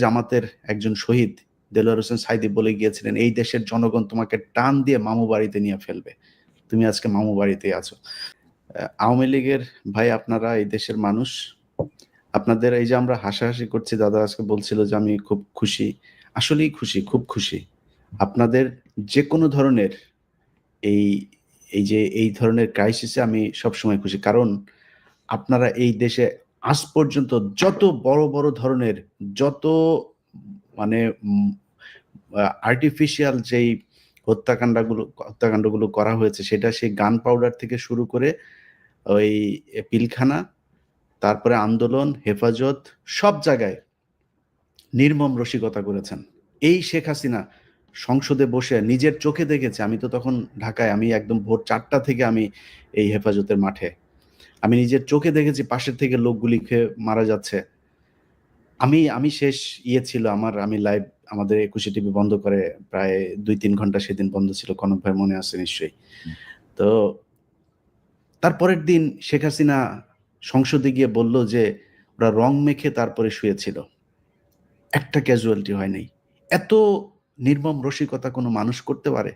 জামাতের একজন শহীদ দেলোয়ার হোসেন সাঈদী বলে গিয়েছিলেন, এই দেশের জনগণ তোমাকে টান দিয়ে মামু বাড়িতে নিয়ে ফেলবে, তুমি আজকে মামু বাড়িতেই আছো। আওয়ামী লীগের ভাই, আপনারা এই দেশের মানুষ, আপনাদের এই যে আমরা হাসাহাসি করছি, দাদা আজকে বলছিল যে আমি খুব খুশি, আসলেই খুশি, খুব খুশি। আপনাদের যে কোনো ধরনের এই এই ধরনের ক্রাইসিসে আমি সবসময় খুশি, কারণ আপনারা এই দেশে আজ পর্যন্ত যত বড় বড় ধরনের, যত মানে আর্টিফিশিয়াল যেই হত্যাকাণ্ডগুলো করা হয়েছে, সেটা সেই গান পাউডার থেকে শুরু করে ওই পিলখানা, তারপরে আন্দোলন, হেফাজত, সব জায়গায় নির্মম রসিকতা করেছেন। এই শেখ হাসিনা সংসদে বসে নিজের চোখে দেখেছে, আমি তো তখন ঢাকায়, আমি একদম ভোর 4টা থেকে আমি এই হেফাজতের মাঠে, আমি নিজের চোখে দেখেছি পাশের থেকে লোকগুলি খেয়ে মারা যাচ্ছে। আমি শেষ ছিল আমার, আমি লাইভ আমাদের 21 টিভি বন্ধ করে প্রায় 2-3 ঘন্টা সেদিন বন্ধ ছিল, কনক ভাই মনে আছে নিশ্চয়ই। তো তারপরের দিন শেখ হাসিনা সংসদে গিয়ে বলল যে ওরা রং মেখে তারপরে শুয়েছিল, একটা ক্যাজুয়ালিটি হয় নাই। এত নির্মম রসিকতা কোনো মানুষ করতে পারে?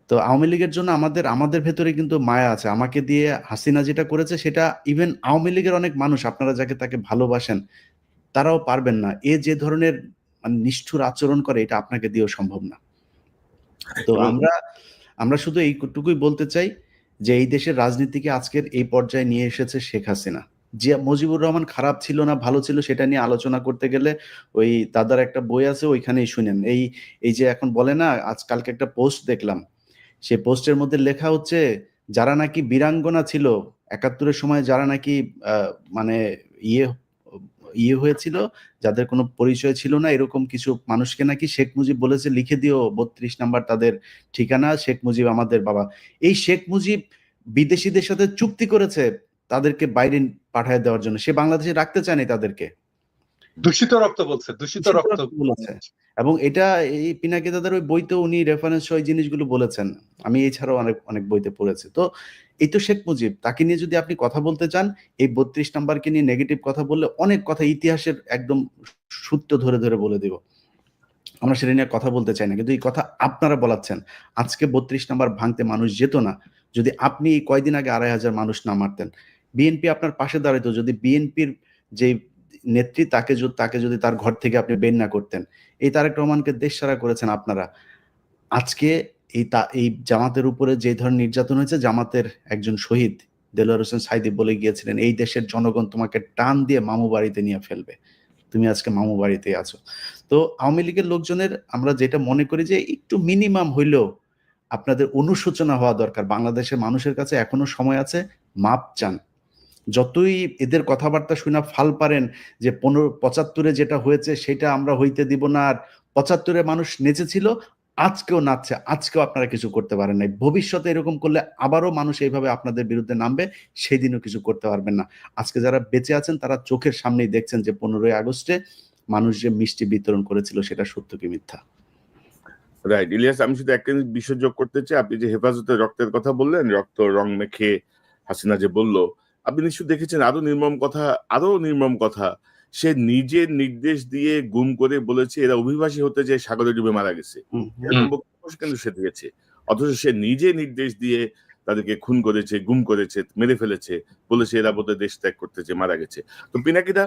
তো আওয়ামী লীগের জন্য আমাদের ভেতরে কিন্তু মায়া আছে। আমাকে দিয়ে হাসিনা যেটা করেছে, সেটা ইভেন আওয়ামী লীগের অনেক মানুষ, আপনারা যাকে তাকে ভালোবাসেন, তারাও পারবেন না। যে ধরনের মানে নিষ্ঠুর আচরণ করে, এটা আপনাকে দিয়েও সম্ভব না। তো আমরা শুধু এইটুকুই বলতে চাই যে এই দেশের রাজনীতিকে আজকের এই পর্যায়ে নিয়ে এসেছে শেখ হাসিনা। যে মুজিবুর রহমান খারাপ ছিল না ভালো ছিল, সেটা নিয়ে আলোচনা করতে গেলে ওই দাদার একটা বই আছে, ওইখানেই শুনেন। এই যে এখন বলে না, আজকালকে একটা পোস্ট দেখলাম, সেই পোস্টের মধ্যে লেখা হচ্ছে যারা নাকি বীরাঙ্গনা ছিল 71-এর সময়, যারা নাকি মানে ইয়ে হয়েছিল, যাদের কোনো পরিচয় ছিল না, এরকম কিছু মানুষকে নাকি শেখ মুজিব বলেছে লিখে দিও 32 নাম্বার তাদের ঠিকানা, শেখ মুজিব আমাদের বাবা। এই শেখ মুজিব বিদেশিদের সাথে চুক্তি করেছে তাদেরকে বাইরে পাঠায় দেওয়ার জন্য, সে বাংলাদেশে রাখতে চায়নি তাদেরকে। দূষিত রক্ত বলছে, দূষিত রক্ত বলেছে। এবং এটা এই পিনাকি দাদার ওই বইতেও উনি রেফারেন্স সহ জিনিসগুলো বলেছেন, আমি এছাড়াও অনেক বইতে পড়েছি। তো এই তো শেখ মুজিব, তাকে নিয়ে যদি আপনি কথা বলতে চান, এই 32 নাম্বারকে নিয়ে নেগেটিভ কথা বললে অনেক কথা ইতিহাসের একদম সূত্র ধরে ধরে বলে দিব, আমরা সেটা নিয়ে কথা বলতে চাই না, কিন্তু এই কথা আপনারা বলাচ্ছেন। আজকে 32 নাম্বার ভাঙতে মানুষ যেত না যদি আপনি কয়দিন আগে 2,500 মানুষ না মারতেন। বিএনপি আপনার পাশে দাঁড়াইতো যদি বিএনপির যে নেত্রী তাকে যদি তার ঘর থেকে আপনি বের না করতেন। এই তারেক রহমানকে দেশছাড়া করেছেন আপনারা। আজকে এই জামাতের উপরে যে ধরনের নির্যাতন হয়েছে, জামাতের একজন শহীদ দেলোয়ার হোসেন সাঈদী বলে গিয়েছিলেন, এই দেশের জনগণ তোমাকে টান দিয়ে মামু বাড়িতে নিয়ে ফেলবে, তুমি আজকে মামু বাড়িতেই আছো। তো আওয়ামী লীগের লোকজনের আমরা যেটা মনে করি যে একটু মিনিমাম হইলেও আপনাদের অনুশোচনা হওয়া দরকার। বাংলাদেশের মানুষের কাছে এখনো সময় আছে, মাপ চান। যতই এদের কথাবার্তা শুনে ফাল পারেন যে 75-এ যেটা হয়েছে সেটা আমরা হইতে দিব না, আর 75-এ মানুষ নেচেছিল, আজকেও নাচছে, আজকেও আপনারা কিছু করতে পারেন নাই। ভবিষ্যতে এরকম করলে আবারও মানুষ এইভাবে আপনাদের বিরুদ্ধে নামবে, সেই দিনও কিছু করতে পারবেন না। আজকে যারা বেঁচে আছেন তারা চোখের সামনেই দেখছেন যে 15ই আগস্টে মানুষ যে মিষ্টি বিতরণ করেছিল সেটা সত্য কি মিথ্যা। রাইট ইলিয়াস, আমি শুধু একটা বিষয় যোগ করতে চাই। আপনি যে হেফাজতের রক্তের কথা বললেন, রক্ত রং মেখে হাসিনা যে বলল, আপনি নিশ্চয় দেখেছেন আরো নির্মম কথা। সে নিজের নির্দেশ দিয়ে গুম করে বলেছে এরা অভিবাসী হতে যে সাগরে ডুবে মারা গেছে, এরকম বক্তব্য কিন্তু সে দিয়েছে। অথচ সে নিজে নির্দেশ দিয়ে তাদেরকে খুন করেছে, গুম করেছে, মেরে ফেলেছে, বলেছে এরা বোধহয় দেশ ত্যাগ করতেছে, মারা গেছে। তো পিনাকিদা,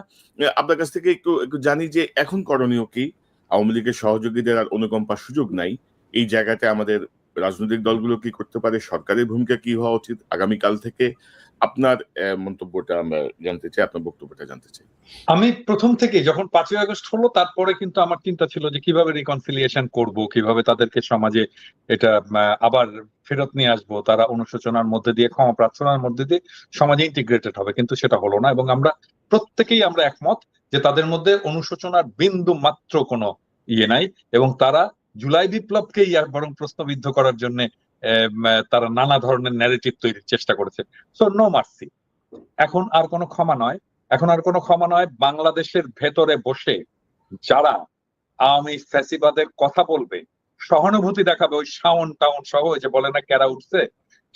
আপনার কাছ থেকে একটু জানি যে এখন করণীয় কি? আওয়ামী লীগের সহযোগীদের আর অনুকম্পার সুযোগ নাই। এই জায়গাতে আমাদের রাজনৈতিক দলগুলো কি করতে পারে, সরকারের ভূমিকা কি হওয়া উচিত আগামীকাল থেকে? আপনার মন্তব্যটা আমরা জানতে চাই, আপনার বক্তব্যটা জানতে চাই। আমি প্রথম থেকে যখন 5ই আগস্ট হলো, তারপরে কিন্তু আমার চিন্তা ছিল যে কিভাবে রিকনসিলিয়েশন করব, কিভাবে তাদেরকে সমাজে এটা আবার ফেরত নিয়ে আসবো, তারা অনুশোচনার মধ্যে দিয়ে, ক্ষমা প্রার্থনার মধ্যে দিয়ে সমাজে ইন্টিগ্রেটেড হবে। কিন্তু সেটা হলো না, এবং আমরা প্রত্যেকেই একমত যে তাদের মধ্যে অনুশোচনার বিন্দু মাত্র কোনো ইয়ে নাই, এবং তারা জুলাই বিপ্লবকেই বরং প্রশ্নবিদ্ধ করার জন্য তারা নানা ধরনের ন্যারেটিভ তৈরির চেষ্টা করেছে। So no mercy. এখন আর কোনো ক্ষমা নয়। বাংলাদেশের ভেতরে বসে যারা আওয়ামী ফ্যাসিবাদের কথা বলবে, সহানুভূতি দেখাবে, ওই শাওন টাউন সহ, যে বলে না ক্যারা উঠছে,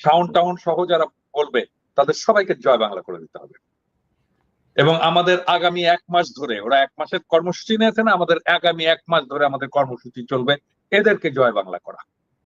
শাওন টাউন সহ যারা বলবে, তাদের সবাইকে জয় বাংলা করে দিতে হবে। এবং আমাদের আগামী 1 মাস ধরে, ওরা 1 মাসের কর্মসূচি নিয়েছে না, আমাদের আগামী 1 মাস ধরে আমাদের কর্মসূচি চলবে এদেরকে জয় বাংলা করা।